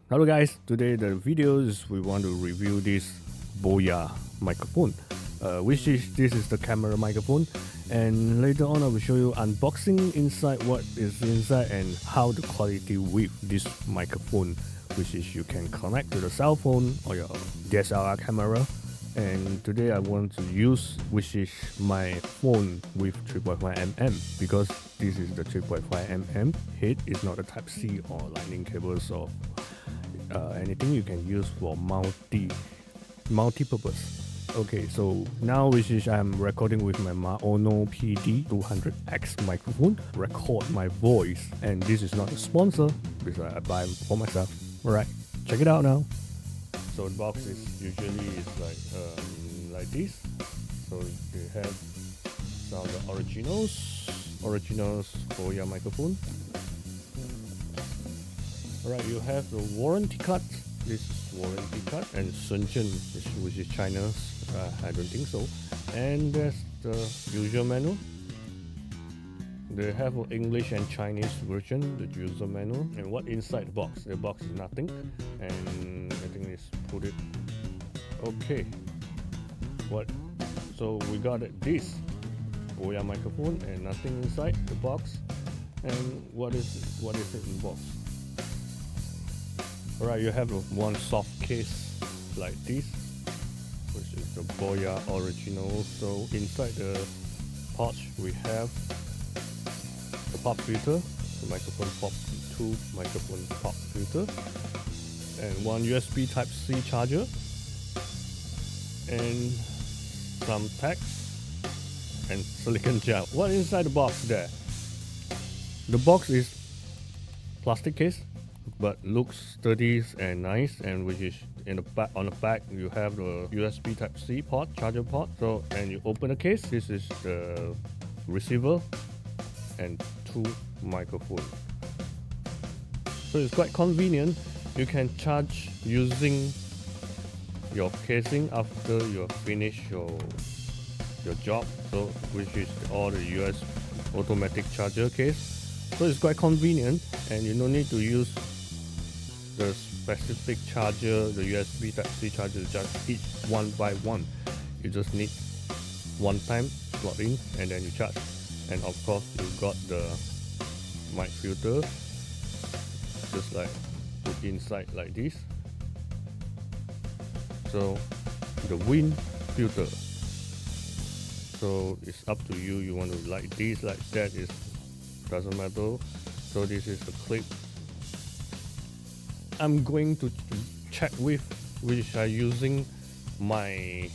Hello guys, today the video is we want to review this Boya microphone, this is the camera microphone, and later on I will show you unboxing inside, what is inside and how the quality with this microphone, which is you can connect to the cell phone or your DSLR camera. And today I want to use which is my phone with 3.5mm, because this is the 3.5mm head. It's not a type C or lightning cables or anything you can use for multi-purpose. Okay, so now which is I'm recording with my Ono PD200X microphone, record my voice, and this is not a sponsor because I buy it for myself. Alright, check it out now. So the box is usually like this. So they have some of the originals Boya microphone. Alright, you have the warranty card. This is warranty card, and Shenzhen, which is China. I don't think so. And there's the user manual. They have an English and Chinese version, the user manual. And what inside the box? The box is nothing, and I think it's put it. Okay. What? So we got this Boya microphone and nothing inside the box. And what is it in the box? Alright, you have one soft case like this, which is the Boya original. So inside the pouch we have the pop filter, the microphone pop 2 microphone pop filter, and one USB type C charger, and some tags and silicone gel. What inside the box there? The box is plastic case, but looks sturdy and nice, and which is in the back. On the back you have the USB type C port, charger port. So, and you open the case, this is the receiver and 2 microphones. So it's quite convenient. You can charge using your casing after you finish your job, so which is all the US automatic charger case. So it's quite convenient, and you don't need to use the specific charger, the USB type C charger, just each one by one. You just need one time plug in and then you charge. And of course you got the mic filter, just like put inside like this. So the wind filter, so it's up to you. You want to like this, like that, it doesn't matter. So this is the clip I'm going to check with, which are using my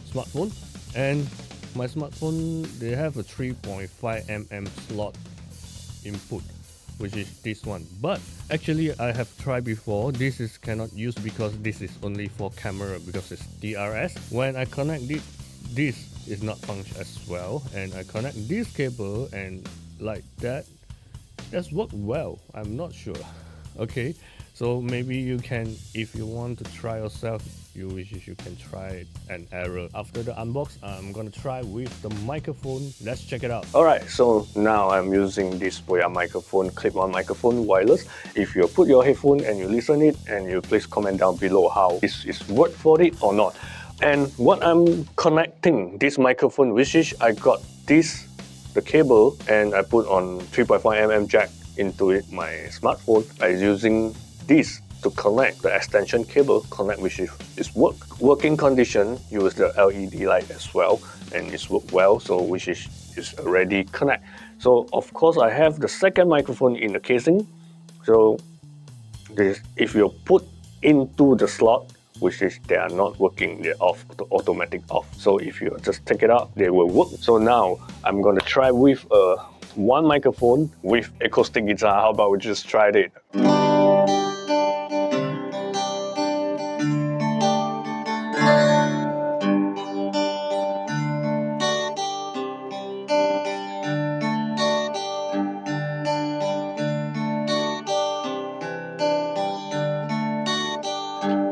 smartphone. And my smartphone, they have a 3.5mm slot input, which is this one. But actually I have tried before, this is cannot use because this is only for camera, because it's TRS. When I connect it, this is not function as well, and I connect this cable and like that's worked well. I'm not sure. Okay, so maybe you can, if you want to try yourself, you can try an error. After the unbox, I'm gonna try with the microphone. Let's check it out. Alright, so now I'm using this Boya microphone, clip-on microphone, wireless. If you put your headphone and you listen it, and you please comment down below how it's worth for it or not. And what I'm connecting this microphone, which is I got the cable, and I put on 3.5mm jack into it, my smartphone, by using this to connect the extension cable, which is working condition. Use the LED light as well, and it's worked well, so which is already connect. So of course I have the second microphone in the casing. So this, if you put into the slot, which is they are not working, they're off, the automatic off. So if you just take it out, they will work. So now I'm gonna try with one microphone with acoustic guitar. How about we just try it?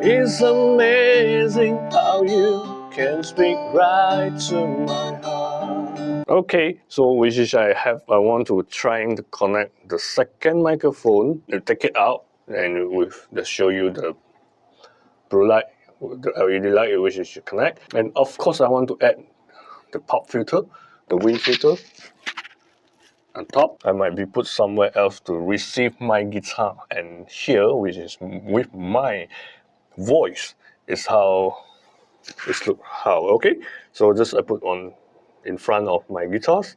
It's amazing how you can speak right to my heart. Okay, so which is I want to try to connect the second microphone, take it out, and with the show you the blue light, the LED light which you should connect. And of course I want to add the pop filter, the wind filter on top. I might be put somewhere else to receive my guitar, and here, which is with my voice, is how it's look how. Okay, so just I put on in front of my guitars.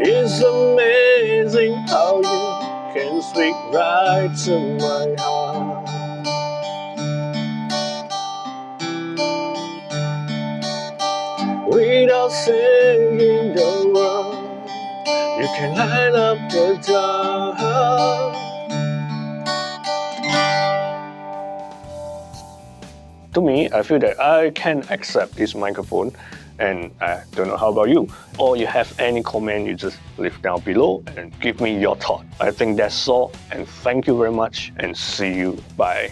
It's amazing how you can speak right to my heart. Without saying the word, you can light up the dark. To me, I feel that I can accept this microphone, and I don't know how about you. Or you have any comment, you just leave down below and give me your thought. I think that's all, and thank you very much, and see you. Bye.